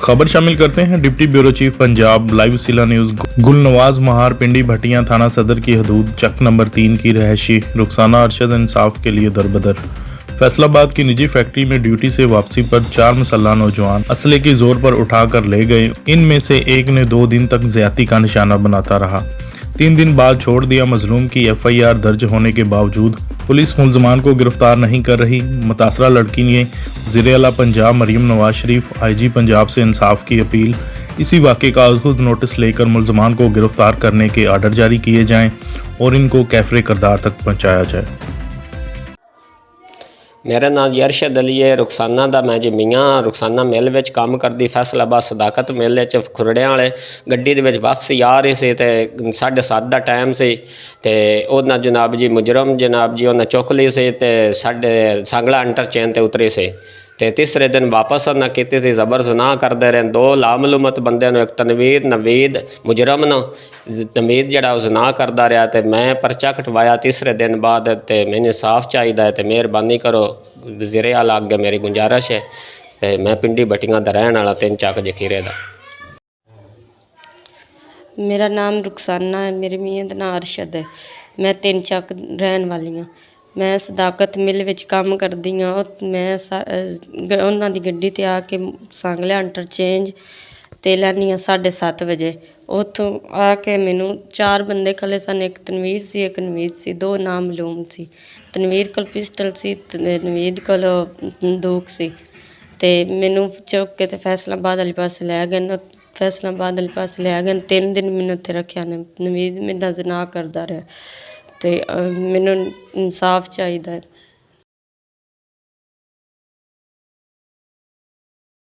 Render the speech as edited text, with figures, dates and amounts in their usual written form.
खबर शामिल करते हैं। Deputy bureau chief Punjab live सिला न्यूज गुलनवाज महार पिंडी भटियां थाना सदर की हदूद चक नंबर 3 की रहशी रुखसाना अरशद इंसाफ के लिए दरबदर। फैसलाबाद की निजी फैक्ट्री में ड्यूटी से वापसी पर 4 मुसल्लह नौजवान असले की जोर पर उठाकर ले गए। इनमें से एक ने 2 दिन तक ज्यादती का निशाना बनाता रहा। 3 दिन बाद छोड़ दिया। मजलूम की FIR दर्ज होने के बावजूद पुलिस मुलजमान को गिरफ्तार नहीं कर रही। मुतासरा लड़की ने वज़ीर-ए-आला पंजाब मरीम नवाज शरीफ IG पंजाब से इंसाफ की अपील। इसी वाक़े का खुद नोटिस लेकर मुलजमान को गिरफ्तार करने के आर्डर जारी किए जाएं और इनको कैफरे किरदार तक पहुँचाया जाए। मेरा नाम अरशद अली है। रुखसाना दा मैं जमीआं रुखसाना मिल विच काम करदी फैसलाबाद सदाकत मिल च खुरड़ियां वाले गड्डी दे विच वापसी आ रहे से ते 7:30 दा टाइम से ते उन्हां जनाब जी मुजरम जनाब जी उन्हां चुक ली से ते साडे सांगला इंटरचेंज ते उतरे से ते तीसरे दिन वापस उन्हें की सी जबर ज़नाह करते रहे। 2 लामलूमत बंदे एक तनवीर नवीद मुजरम न नवीद जड़ा ज़नाह करता रहा तो मैं परचा कटवाया तीसरे दिन बाद। तो मैंने साफ चाहिए तो मेहरबानी करो वज़ीर-ए-आला अगे मेरी गुजारिश है। तो मैं पिंडी भटियां दा रहने वाला 3 चक जखीरे दा। मेरा नाम रुखसाना है। मेरे मियाँ दा नाम अरशद है। मैं 3 चक रहन वाली हाँ। मैं सदाकत मिल विच काम करदी हाँ। मैं उन्हां दी गड्डी ते आके सांगला इंटरचेंज ते लैनी हाँ 7:30 बजे। उत्थों आके मैनू 4 बंदे खले सन। एक तनवीर सी, एक नवीद सी, 2 नामलूम सी। तनवीर कोल पिस्टल सी ते नवीद कोल बंदूक सी। ते मैनू चुक के ते फैसलाबाद वाले पासे लै गए। फैसलाबाद वाले पासे लै गए। 3 दिन मैनू उत्थे रखिया ने। नवीद मेरा ज़नाह करदा रहा ते मैनू इंसाफ चाहिए।